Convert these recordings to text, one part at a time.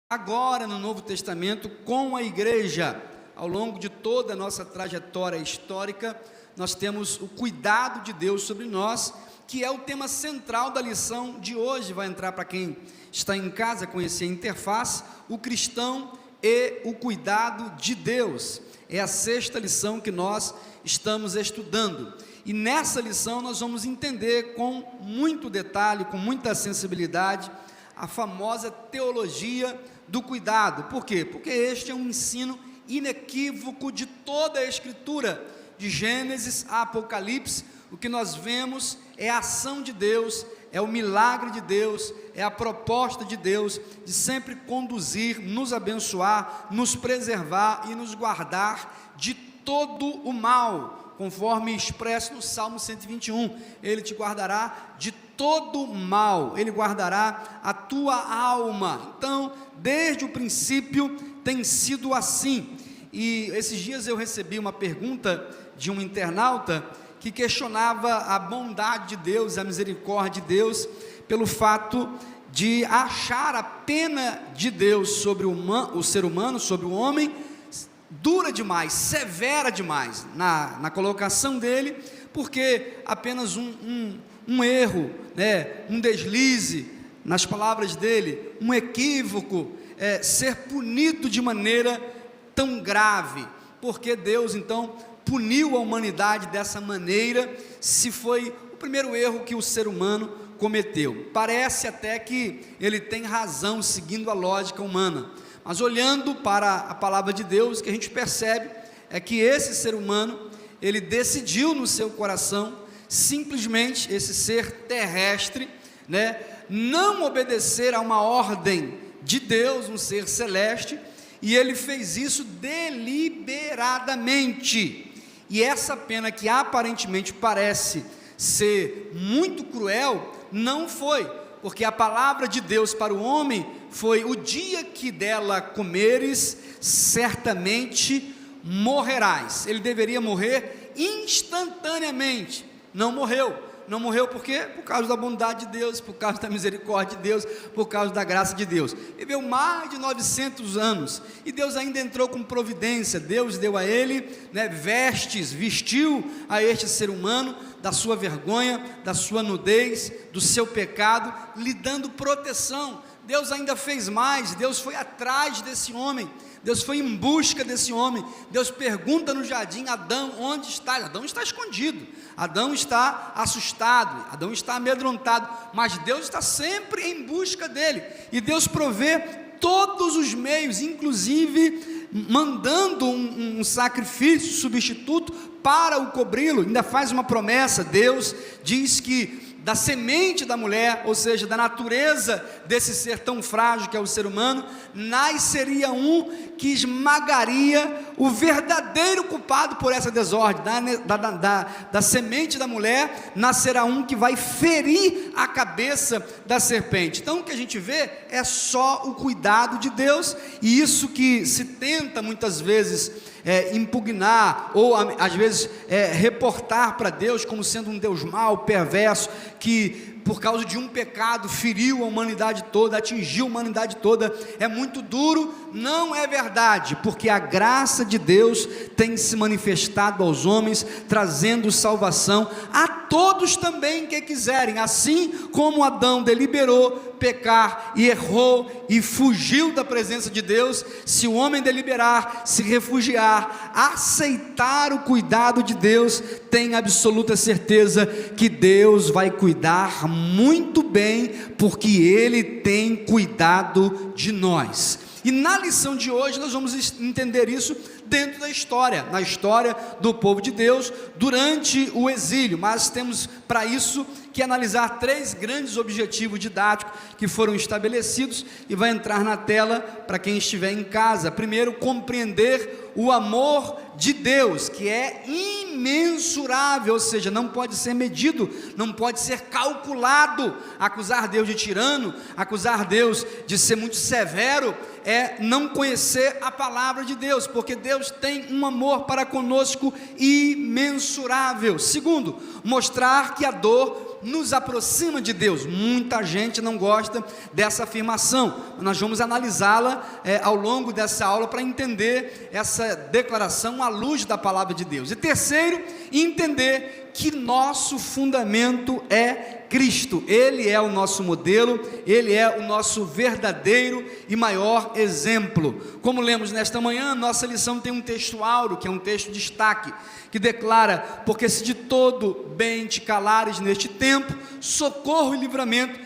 Agora no Novo Testamento com a igreja. Ao longo de toda a nossa trajetória histórica, nós temos o cuidado de Deus sobre nós, que é o tema central da lição de hoje. Vai entrar para quem está em casa, conhecer a interface, o cristão e o cuidado de Deus. É a sexta lição que nós estamos estudando, e nessa lição nós vamos entender com muito detalhe, com muita sensibilidade, a famosa teologia do cuidado. Por quê? Porque este é um ensino inequívoco de toda a Escritura, de Gênesis a Apocalipse. O que nós vemos é a ação de Deus, é o milagre de Deus, é a proposta de Deus de sempre conduzir, nos abençoar, nos preservar e nos guardar de todo o mal, conforme expresso no Salmo 121, Ele te guardará de todo mal, Ele guardará a tua alma. Então, desde o princípio tem sido assim. E esses dias eu recebi uma pergunta de um internauta que questionava a bondade de Deus, a misericórdia de Deus, pelo fato de achar a pena de Deus sobre o ser humano, sobre o homem, dura demais, severa demais, na colocação dele, porque apenas um erro, um deslize, nas palavras dele, um equívoco, ser punido de maneira tão grave, porque Deus então puniu a humanidade dessa maneira, se foi o primeiro erro que o ser humano cometeu. Parece até que ele tem razão, seguindo a lógica humana, mas olhando para a palavra de Deus, o que a gente percebe é que esse ser humano, ele decidiu no seu coração, simplesmente, esse ser terrestre, não obedecer a uma ordem de Deus, um ser celeste, e ele fez isso deliberadamente. E essa pena, que aparentemente parece ser muito cruel, não foi, porque a palavra de Deus para o homem foi: o dia que dela comeres, certamente morrerás. Ele deveria morrer instantaneamente, não morreu. Não morreu por quê? Por causa da bondade de Deus, por causa da misericórdia de Deus, por causa da graça de Deus. Viveu mais de 900 anos, e Deus ainda entrou com providência. Deus deu a ele vestes, vestiu a este ser humano da sua vergonha, da sua nudez, do seu pecado, lhe dando proteção. Deus ainda fez mais, Deus foi atrás desse homem, Deus foi em busca desse homem. Deus pergunta no jardim: Adão, onde está? Adão está escondido, Adão está assustado, Adão está amedrontado, mas Deus está sempre em busca dele, e Deus provê todos os meios, inclusive mandando um sacrifício substituto para o cobri-lo. Ainda faz uma promessa. Deus diz que da semente da mulher, ou seja, da natureza desse ser tão frágil que é o ser humano, nasceria um que esmagaria o verdadeiro culpado por essa desordem. Da semente da mulher nascerá um que vai ferir a cabeça da serpente. Então o que a gente vê é só o cuidado de Deus, e isso que se tenta muitas vezes impugnar, ou às vezes reportar para Deus como sendo um Deus mau, perverso, que por causa de um pecado feriu a humanidade toda, atingiu a humanidade toda, é muito duro. Não é verdade, porque a graça de Deus tem se manifestado aos homens, trazendo salvação a todos também que quiserem. Assim como Adão deliberou pecar e errou e fugiu da presença de Deus, se o homem deliberar, se refugiar, aceitar o cuidado de Deus, tem absoluta certeza que Deus vai cuidar muito bem, porque Ele tem cuidado de nós. E na lição de hoje nós vamos entender isso dentro da história, na história do povo de Deus durante o exílio. Mas temos para isso que analisar três grandes objetivos didáticos que foram estabelecidos, e vai entrar na tela para quem estiver em casa. Primeiro, compreender o amor de Deus, que é imensurável, ou seja, não pode ser medido, não pode ser calculado. Acusar Deus de tirano, acusar Deus de ser muito severo, é não conhecer a palavra de Deus, porque Deus tem um amor para conosco imensurável. Segundo, mostrar que a dor nos aproxima de Deus. Muita gente não gosta dessa afirmação, nós vamos analisá-la ao longo dessa aula para entender essa declaração à luz da palavra de Deus. E terceiro, entender que nosso fundamento é Cristo. Ele é o nosso modelo, Ele é o nosso verdadeiro e maior exemplo. Como lemos nesta manhã, nossa lição tem um texto áureo, que é um texto de destaque, que declara: porque se de todo bem te calares neste tempo, socorro e livramento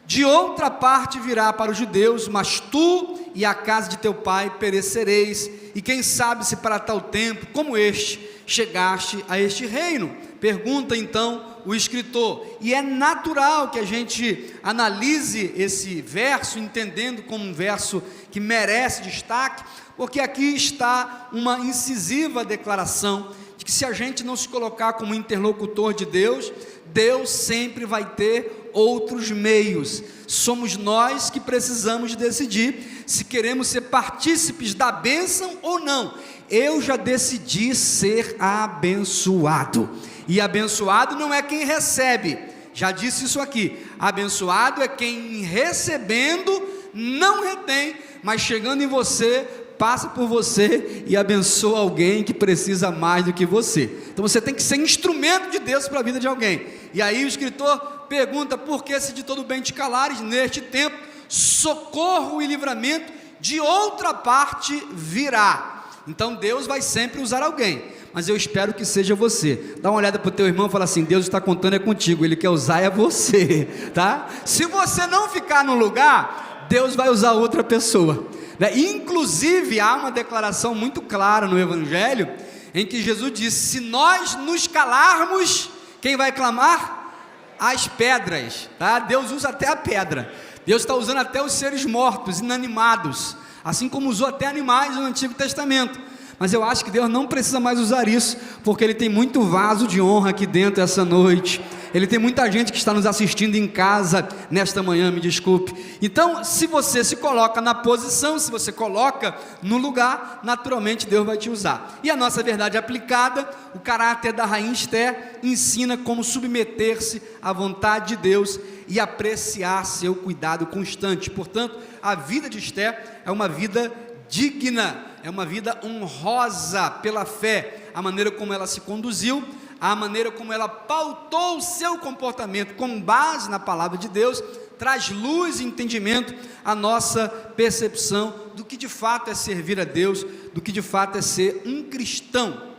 de outra parte virá para os judeus, mas tu e a casa de teu pai perecereis, e quem sabe se para tal tempo como este chegaste a este reino. Pergunta então o escritor, e é natural que a gente analise esse verso, entendendo como um verso que merece destaque, porque aqui está uma incisiva declaração, de que se a gente não se colocar como interlocutor de Deus, Deus sempre vai ter outros meios, somos nós que precisamos decidir, se queremos ser partícipes da bênção ou não. Eu já decidi ser abençoado, e abençoado não é quem recebe, já disse isso aqui, abençoado é quem recebendo não retém, mas chegando em você, passa por você e abençoa alguém que precisa mais do que você. Então você tem que ser instrumento de Deus para a vida de alguém. E aí o escritor pergunta: por que se de todo bem te calares neste tempo, socorro e livramento de outra parte virá. Então Deus vai sempre usar alguém, mas eu espero que seja você. Dá uma olhada para o teu irmão e fala assim: Deus está contando é contigo, Ele quer usar é você, tá? Se você não ficar no lugar, Deus vai usar outra pessoa, né? Inclusive há uma declaração muito clara no Evangelho, em que Jesus disse: se nós nos calarmos, quem vai clamar? As pedras, tá? Deus usa até a pedra, Deus está usando até os seres mortos, inanimados, assim como usou até animais no Antigo Testamento. Mas eu acho que Deus não precisa mais usar isso, porque Ele tem muito vaso de honra aqui dentro essa noite. Ele tem muita gente que está nos assistindo em casa nesta manhã, me desculpe. Então, se você se coloca na posição, se você coloca no lugar, naturalmente Deus vai te usar. E a nossa verdade aplicada, o caráter da rainha Esther ensina como submeter-se à vontade de Deus e apreciar seu cuidado constante. Portanto, a vida de Esther é uma vida digna, é uma vida honrosa pela fé, a maneira como ela se conduziu, a maneira como ela pautou o seu comportamento com base na palavra de Deus, traz luz e entendimento à nossa percepção do que de fato é servir a Deus, do que de fato é ser um cristão.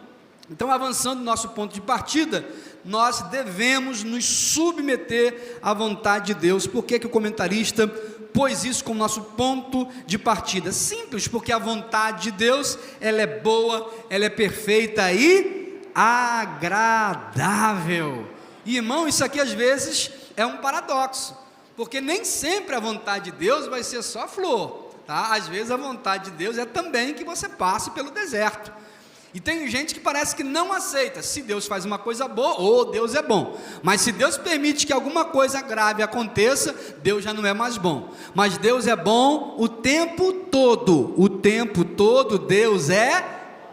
Então, avançando no nosso ponto de partida, nós devemos nos submeter à vontade de Deus. Por que o comentarista pôs isso como nosso ponto de partida? Simples, porque a vontade de Deus, ela é boa, ela é perfeita e agradável. E, irmão, isso aqui às vezes é um paradoxo, porque nem sempre a vontade de Deus vai ser só flor, tá? Às vezes a vontade de Deus é também que você passe pelo deserto. E tem gente que parece que não aceita. Se Deus faz uma coisa boa, Deus é bom. Mas se Deus permite que alguma coisa grave aconteça, Deus já não é mais bom. Mas Deus é bom o tempo todo. O tempo todo Deus é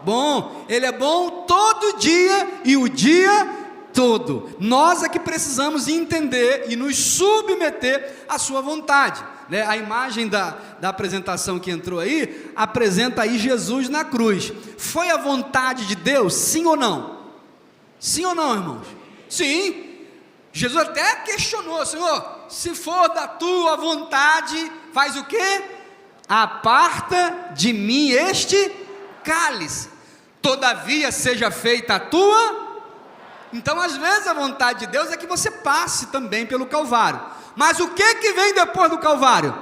bom. Ele é bom todo dia e o dia todo. Nós é que precisamos entender e nos submeter à sua vontade. A imagem da apresentação que entrou aí, apresenta aí Jesus na cruz. Foi a vontade de Deus, sim ou não? Sim ou não, irmãos? Sim. Jesus até questionou: Senhor, se for da tua vontade, faz o quê? Aparta de mim este cálice, todavia seja feita a tua. Então, às vezes a vontade de Deus é que você passe também pelo Calvário. Mas o que vem depois do Calvário?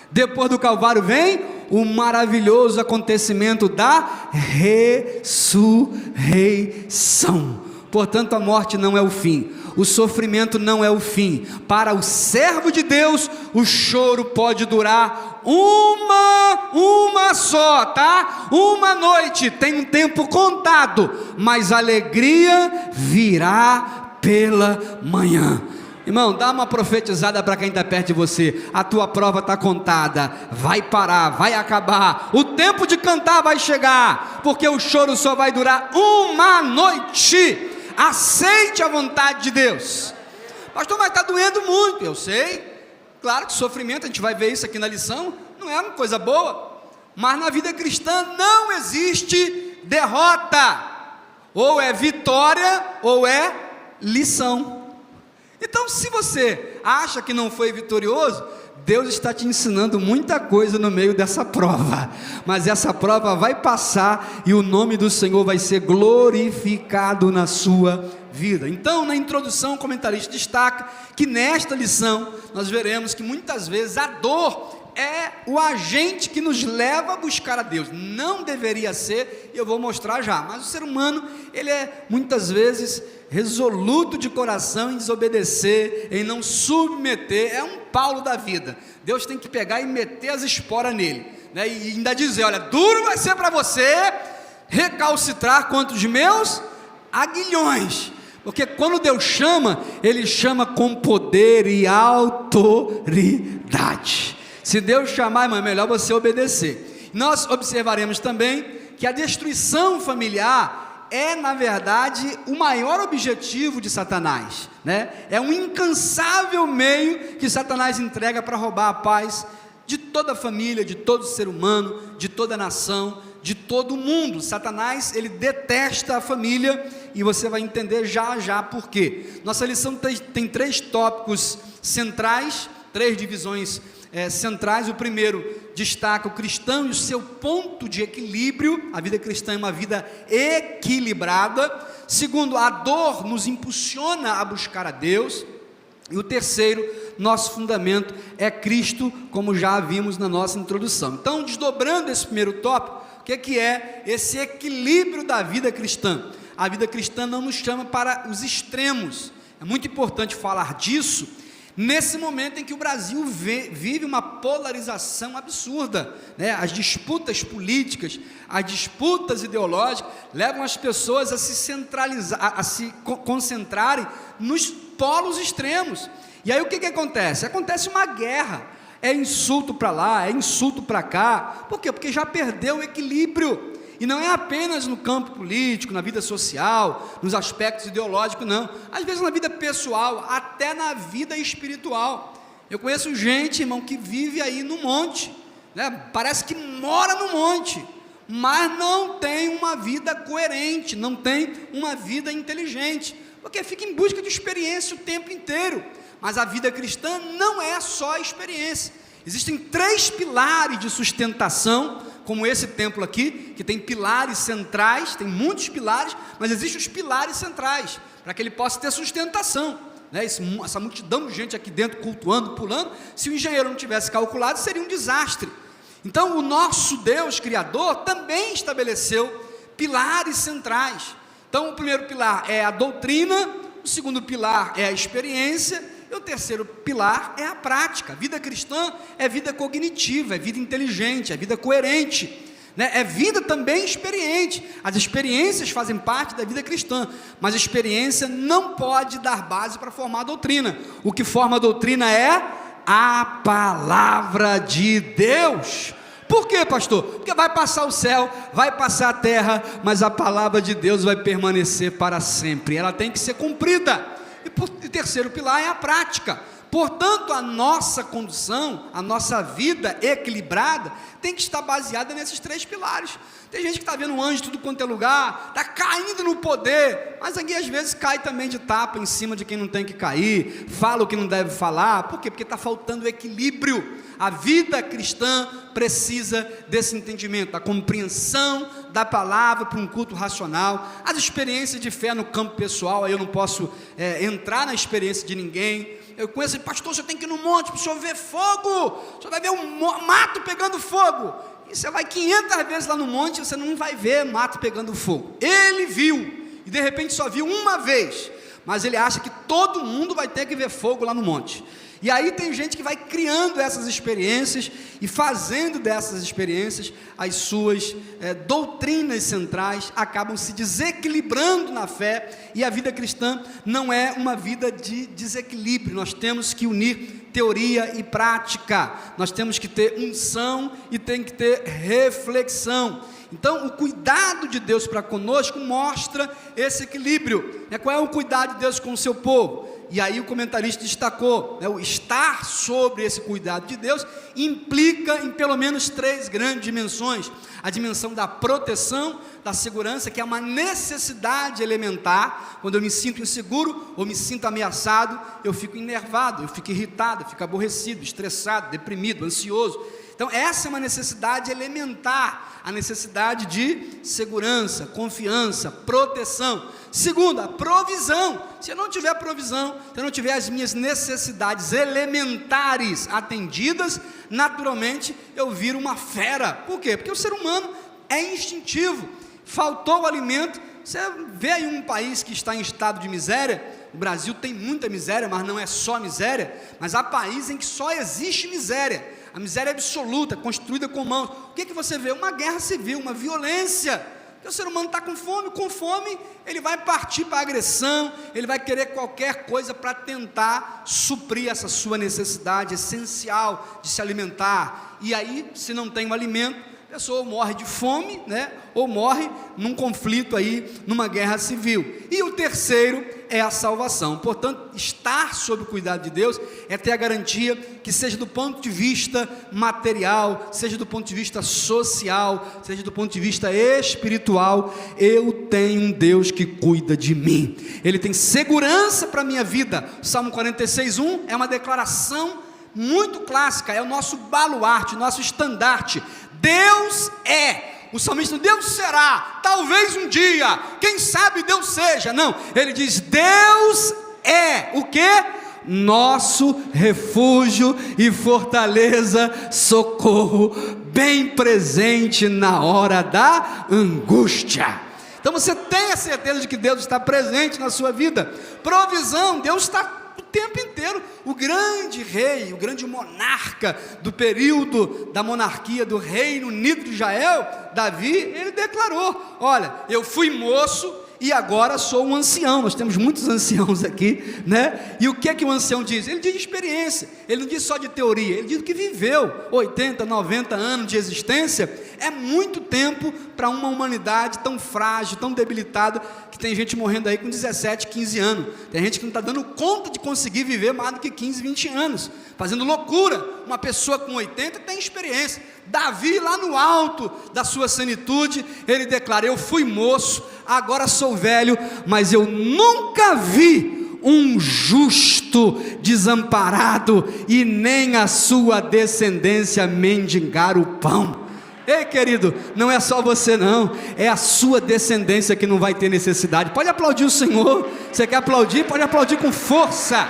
Depois do Calvário vem o maravilhoso acontecimento da ressurreição. Portanto, a morte não é o fim, o sofrimento não é o fim. Para o servo de Deus, o choro pode durar uma só, tá? Uma noite, tem um tempo contado, mas a alegria virá pela manhã. Irmão, dá uma profetizada para quem está perto de você: a tua prova está contada, vai parar, vai acabar, o tempo de cantar vai chegar, porque o choro só vai durar uma noite. Aceite a vontade de Deus, Pastor, mas está doendo muito. Eu sei, claro que sofrimento, a gente vai ver isso aqui na lição, não é uma coisa boa, mas na vida cristã não existe derrota, ou é vitória, ou é lição. Então, se você acha que não foi vitorioso, Deus está te ensinando muita coisa no meio dessa prova, mas essa prova vai passar e o nome do Senhor vai ser glorificado na sua vida. Então, na introdução, o comentarista destaca que nesta lição nós veremos que muitas vezes a dor é o agente que nos leva a buscar a Deus. Não deveria ser, e eu vou mostrar já, mas o ser humano, ele é muitas vezes resoluto de coração em desobedecer, em não submeter, é um Paulo da vida. Deus tem que pegar e meter as esporas nele, né? E ainda dizer, olha, duro vai ser para você recalcitrar contra os meus aguilhões, porque quando Deus chama, Ele chama com poder e autoridade. Se Deus chamar, irmão, é melhor você obedecer. Nós observaremos também que a destruição familiar é, na verdade, o maior objetivo de Satanás, né? É um incansável meio que Satanás entrega para roubar a paz de toda a família, de todo ser humano, de toda a nação, de todo o mundo. Satanás, ele detesta a família, e você vai entender já já por quê. Nossa lição tem 3 tópicos centrais, 3 divisões centrais. O primeiro destaca o cristão e o seu ponto de equilíbrio. A vida cristã é uma vida equilibrada. Segundo, a dor nos impulsiona a buscar a Deus. E o terceiro, nosso fundamento é Cristo, como já vimos na nossa introdução. Então, desdobrando esse primeiro tópico, o que é esse equilíbrio da vida cristã? A vida cristã não nos chama para os extremos. É muito importante falar disso nesse momento em que o Brasil vive uma polarização absurda, né? As disputas políticas, as disputas ideológicas levam as pessoas a se centralizar, a se concentrarem nos polos extremos. E aí o que acontece? Acontece uma guerra, é insulto para lá, é insulto para cá. Por quê? Porque já perdeu o equilíbrio. E não é apenas no campo político, na vida social, nos aspectos ideológicos, não. Às vezes na vida pessoal, até na vida espiritual. Eu conheço gente, irmão, que vive aí no monte, né? Parece que mora no monte, mas não tem uma vida coerente, não tem uma vida inteligente, porque fica em busca de experiência o tempo inteiro. Mas a vida cristã não é só experiência. Existem 3 pilares de sustentação, como esse templo aqui, que tem pilares centrais, tem muitos pilares, mas existem os pilares centrais, para que ele possa ter sustentação, né? Essa multidão de gente aqui dentro, cultuando, pulando, se o engenheiro não tivesse calculado, seria um desastre. Então, o nosso Deus Criador também estabeleceu pilares centrais. Então, o primeiro pilar é a doutrina, o segundo pilar é a experiência, e o terceiro pilar é a prática. A vida cristã é vida cognitiva, é vida inteligente, é vida coerente, né? É vida também experiente. As experiências fazem parte da vida cristã, mas a experiência não pode dar base para formar a doutrina. O que forma a doutrina é a palavra de Deus. Por quê, pastor? Porque vai passar o céu, vai passar a terra, mas a palavra de Deus vai permanecer para sempre. Ela tem que ser cumprida. E o terceiro pilar é a prática. Portanto, a nossa condução, a nossa vida equilibrada tem que estar baseada nesses 3 pilares. Tem gente que está vendo um anjo tudo quanto é lugar, está caindo no poder, mas aqui às vezes cai também de tapa em cima de quem não tem que cair, fala o que não deve falar. Por quê? Porque está faltando equilíbrio. A vida cristã precisa desse entendimento, da compreensão da palavra para um culto racional. As experiências de fé no campo pessoal, aí eu não posso entrar na experiência de ninguém. Eu conheço, pastor, você tem que ir no monte para o senhor ver fogo, você vai ver um mato pegando fogo, e você vai 500 vezes lá no monte, você não vai ver mato pegando fogo. Ele viu, e de repente só viu uma vez, mas ele acha que todo mundo vai ter que ver fogo lá no monte. E aí tem gente que vai criando essas experiências e fazendo dessas experiências as suas doutrinas centrais, acabam se desequilibrando na fé, e a vida cristã não é uma vida de desequilíbrio. Nós temos que unir teoria e prática, nós temos que ter unção e tem que ter reflexão. Então, o cuidado de Deus para conosco mostra esse equilíbrio. Qual é o cuidado de Deus com o seu povo? e aí o comentarista destacou, né, o estar sobre esse cuidado de Deus implica em pelo menos 3 grandes dimensões: a dimensão da proteção, da segurança, que é uma necessidade elementar. Quando eu me sinto inseguro ou me sinto ameaçado, eu fico enervado, eu fico irritado, eu fico aborrecido, estressado, deprimido, ansioso. Então essa é uma necessidade elementar, a necessidade de segurança, confiança, proteção. Segundo, a provisão. Se eu não tiver provisão, se eu não tiver as minhas necessidades elementares atendidas, naturalmente eu viro uma fera. Por quê? Porque o ser humano é instintivo. Faltou o alimento. Você vê aí um país que está em estado de miséria. O Brasil tem muita miséria, mas não é só miséria, mas há países em que só existe miséria, a miséria absoluta, construída com mãos. O que você vê? Uma guerra civil, uma violência, porque o ser humano está com fome, ele vai partir para a agressão, ele vai querer qualquer coisa para tentar suprir essa sua necessidade essencial de se alimentar. E aí, se não tem o alimento, a pessoa morre de fome, né? Ou morre num conflito aí, numa guerra civil. E o terceiro é a salvação. Portanto, estar sob o cuidado de Deus é ter a garantia que, seja do ponto de vista material, seja do ponto de vista social, seja do ponto de vista espiritual, eu tenho um Deus que cuida de mim. Ele tem segurança para a minha vida. O Salmo 46:1 é uma declaração muito clássica, é o nosso baluarte, o nosso estandarte. Deus é. O salmista, Deus será, talvez um dia, quem sabe Deus seja. Não, ele diz, Deus é o quê? Nosso refúgio e fortaleza, socorro, bem presente na hora da angústia. Então você tem a certeza de que Deus está presente na sua vida. Provisão, Deus está o tempo inteiro. O grande rei, o grande monarca do período da monarquia do Reino Unido de Israel, Davi, ele declarou, olha, eu fui moço e agora sou um ancião. Nós temos muitos anciãos aqui, né? E o que é que o ancião diz? Ele diz de experiência, ele não diz só de teoria, ele diz que viveu 80, 90 anos de existência. É muito tempo para uma humanidade tão frágil, tão debilitada, que tem gente morrendo aí com 17, 15 anos, tem gente que não está dando conta de conseguir viver mais do que 15, 20 anos, fazendo loucura. Uma pessoa com 80 tem experiência. Davi, lá no alto da sua senitude, ele declara, eu fui moço, agora sou velho, mas eu nunca vi um justo desamparado, e nem a sua descendência mendigar o pão. Ei, querido, não é só você não, é a sua descendência que não vai ter necessidade. Pode aplaudir o Senhor. Você quer aplaudir? Pode aplaudir com força,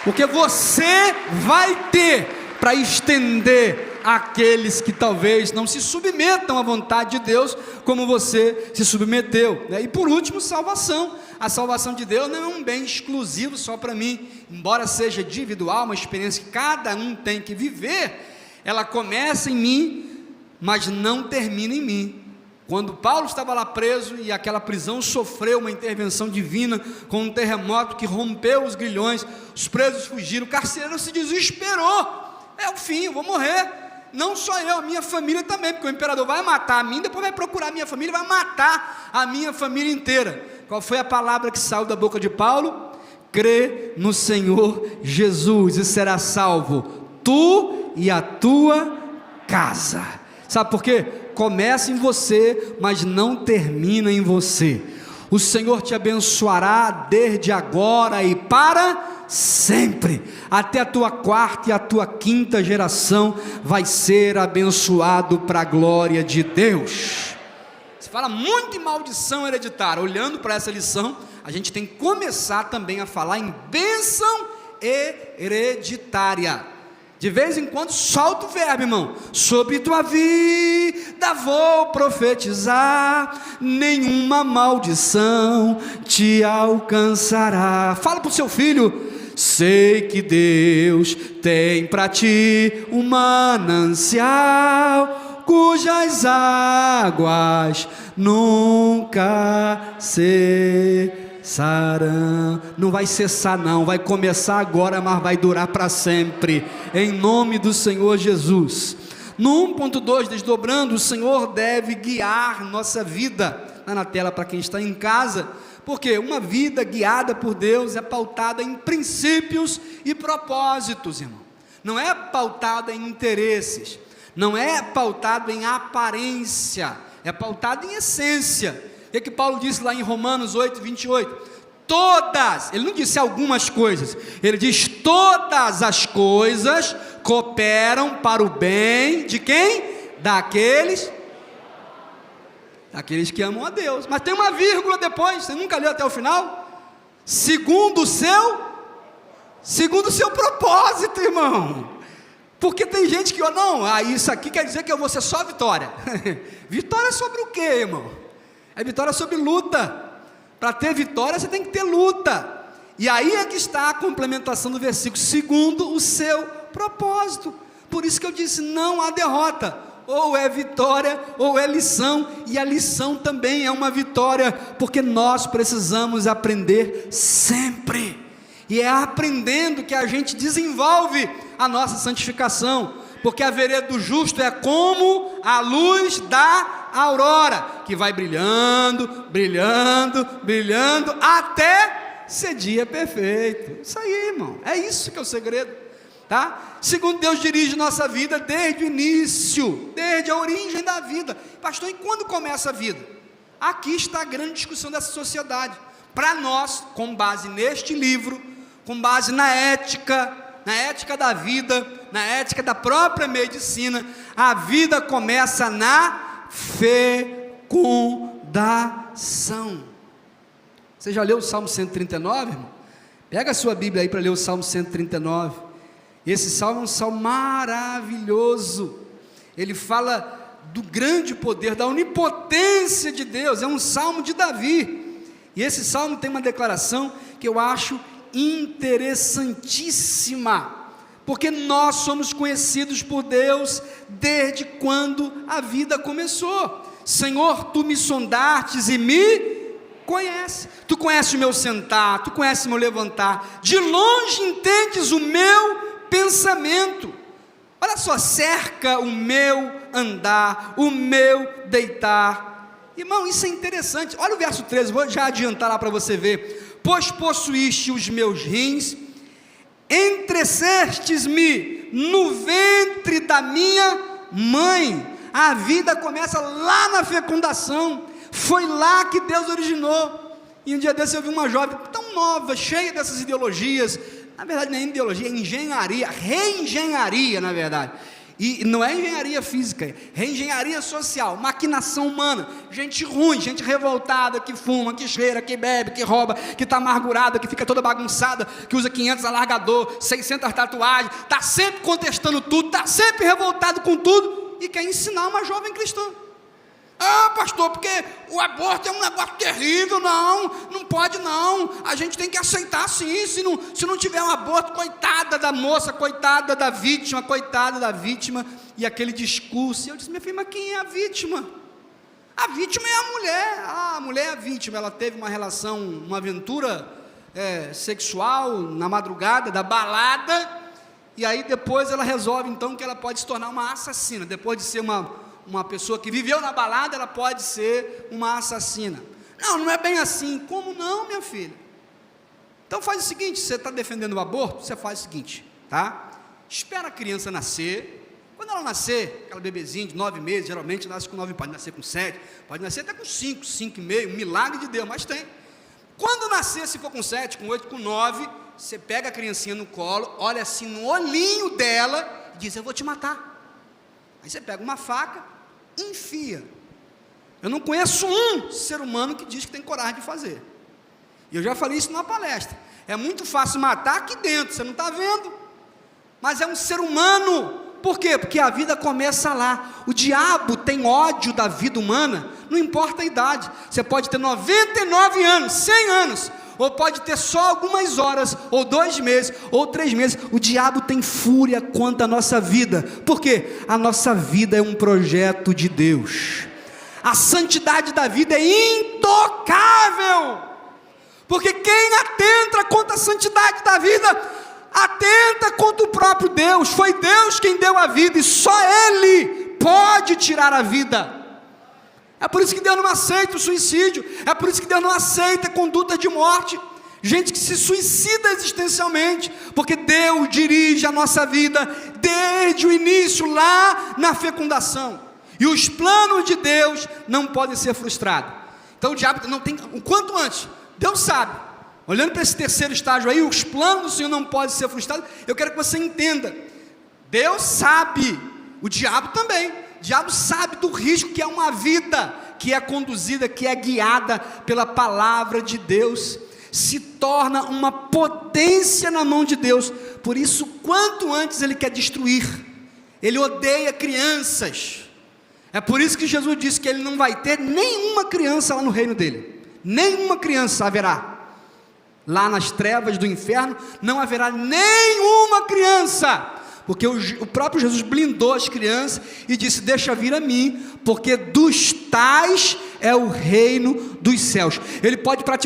porque você vai ter para estender àqueles que talvez não se submetam à vontade de Deus como você se submeteu, né? E por último, salvação. A salvação de Deus não é um bem exclusivo só para mim, embora seja individual, uma experiência que cada um tem que viver. Ela começa em mim, mas não termina em mim. Quando Paulo estava lá preso e aquela prisão sofreu uma intervenção divina, com um terremoto que rompeu os grilhões, os presos fugiram, o carcereiro se desesperou. É o fim, eu vou morrer. Não só eu, a minha família também, porque o imperador vai matar a mim, depois vai procurar a minha família, vai matar a minha família inteira. Qual foi a palavra que saiu da boca de Paulo? Crê no Senhor Jesus e será salvo, tu e a tua casa. Sabe por quê? Começa em você, mas não termina em você. O Senhor te abençoará desde agora e para sempre. Até a tua 4ª e a tua 5ª geração vai ser abençoado para a glória de Deus. Se fala muito em maldição hereditária. Olhando para essa lição, a gente tem que começar também a falar em bênção hereditária. De vez em quando solta o verbo, irmão. Sobre tua vida vou profetizar, nenhuma maldição te alcançará. Fala para o seu filho, sei que Deus tem para ti um manancial, cujas águas nunca cessarão. Não vai cessar não, vai começar agora, mas vai durar para sempre, em nome do Senhor Jesus. No 1.2, desdobrando, o Senhor deve guiar nossa vida. Está na tela para quem está em casa. Porque uma vida guiada por Deus é pautada em princípios e propósitos, irmão. Não é pautada em interesses, não é pautado em aparência, é pautado em essência. O que Paulo disse lá em Romanos 8, 28? Todas, ele não disse algumas coisas, ele diz todas as coisas cooperam para o bem de quem? Daqueles que amam a Deus. Mas tem uma vírgula depois, você nunca leu até o final? Segundo o seu propósito, irmão. Porque tem gente que, não, isso aqui quer dizer que eu vou ser só vitória. Vitória sobre o quê, irmão? É vitória sobre luta. Para ter vitória você tem que ter luta. E aí é que está a complementação do versículo, segundo o seu propósito. Por isso que eu disse, não há derrota, ou é vitória ou é lição, e a lição também é uma vitória, porque nós precisamos aprender sempre, e é aprendendo que a gente desenvolve a nossa santificação, porque a vereda do justo é como a luz da aurora, que vai brilhando, brilhando, brilhando, até ser dia perfeito. Isso aí, irmão, é isso que é o segredo, tá? Segundo Deus dirige nossa vida desde o início, desde a origem da vida. Pastor, e quando começa a vida? Aqui está a grande discussão dessa sociedade. Para nós, com base neste livro, com base na ética da vida, na ética da própria medicina, a vida começa na fecundação. Você já leu o Salmo 139, irmão? Pega a sua Bíblia aí para ler o Salmo 139. Esse salmo é um salmo maravilhoso. Ele fala do grande poder, da onipotência de Deus. É um salmo de Davi. E esse salmo tem uma declaração que eu acho interessantíssima, porque nós somos conhecidos por Deus desde quando a vida começou. Senhor, tu me sondastes e me conhece. Tu conheces o meu sentar, tu conheces o meu levantar. De longe entendes o meu pensamento. Olha só, cerca o meu andar, o meu deitar. Irmão, isso é interessante. Olha o verso 13, vou já adiantar lá para você ver. Pois possuíste os meus rins, entrecestes-me no ventre da minha mãe. A vida começa lá na fecundação. Foi lá que Deus originou. E um dia desse eu vi uma jovem tão nova, cheia dessas ideologias. Na verdade não é ideologia, é engenharia, reengenharia na verdade. E não é engenharia física, é reengenharia social, maquinação humana. Gente ruim, gente revoltada, que fuma, que cheira, que bebe, que rouba, que está amargurada, que fica toda bagunçada, que usa 500 alargador, 600 tatuagens, está sempre contestando tudo, está sempre revoltado com tudo, e quer ensinar uma jovem cristã. Ah, pastor, porque o aborto é um negócio terrível, não pode não, a gente tem que aceitar sim, se não tiver um aborto, coitada da moça, coitada da vítima, e aquele discurso. E eu disse, minha filha, mas quem é a vítima? A vítima é a mulher é a vítima, ela teve uma relação, uma aventura sexual, na madrugada, da balada, e aí depois ela resolve então que ela pode se tornar uma assassina, depois de ser uma pessoa que viveu na balada, ela pode ser uma assassina. Não é bem assim. Como não, minha filha? Então faz o seguinte, você está defendendo o aborto, você faz o seguinte, tá? Espera a criança nascer. Quando ela nascer, aquela bebezinha de 9 meses, geralmente nasce com 9, pode nascer com 7, pode nascer até com 5, 5,5, um milagre de Deus, mas tem. Quando nascer, se for com 7, com 8, com 9, você pega a criancinha no colo, olha assim no olhinho dela e diz, eu vou te matar. Aí você pega uma faca, enfia. Eu não conheço um ser humano que diz que tem coragem de fazer. E eu já falei isso numa palestra. É muito fácil matar aqui dentro, você não está vendo? Mas é um ser humano. Por quê? Porque a vida começa lá. O diabo tem ódio da vida humana, não importa a idade. Você pode ter 99 anos, 100 anos, ou pode ter só algumas horas, ou 2 meses, ou 3 meses. O diabo tem fúria contra a nossa vida. Por quê? A nossa vida é um projeto de Deus. A santidade da vida é intocável, porque quem atenta contra a santidade da vida, atenta contra o próprio Deus. Foi Deus quem deu a vida, e só Ele pode tirar a vida. É por isso que Deus não aceita o suicídio, é por isso que Deus não aceita a conduta de morte, gente que se suicida existencialmente, porque Deus dirige a nossa vida desde o início, lá na fecundação, e os planos de Deus não podem ser frustrados. Então o diabo não tem, o quanto antes, Deus sabe, olhando para esse terceiro estágio aí, os planos do Senhor não podem ser frustrados. Eu quero que você entenda, Deus sabe, o diabo também, o diabo sabe do risco que é uma vida que é conduzida, que é guiada pela palavra de Deus, se torna uma potência na mão de Deus. Por isso, quanto antes ele quer destruir, ele odeia crianças. É por isso que Jesus disse que ele não vai ter nenhuma criança lá no reino dele, nenhuma criança haverá. Lá nas trevas do inferno não haverá nenhuma criança, porque o próprio Jesus blindou as crianças e disse: deixa vir a mim, porque dos tais é o reino dos céus.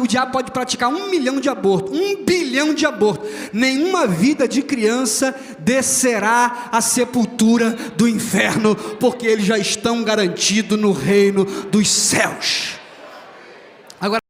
O diabo pode praticar 1 milhão de abortos, 1 bilhão de abortos, nenhuma vida de criança descerá à sepultura do inferno, porque eles já estão garantidos no reino dos céus. Agora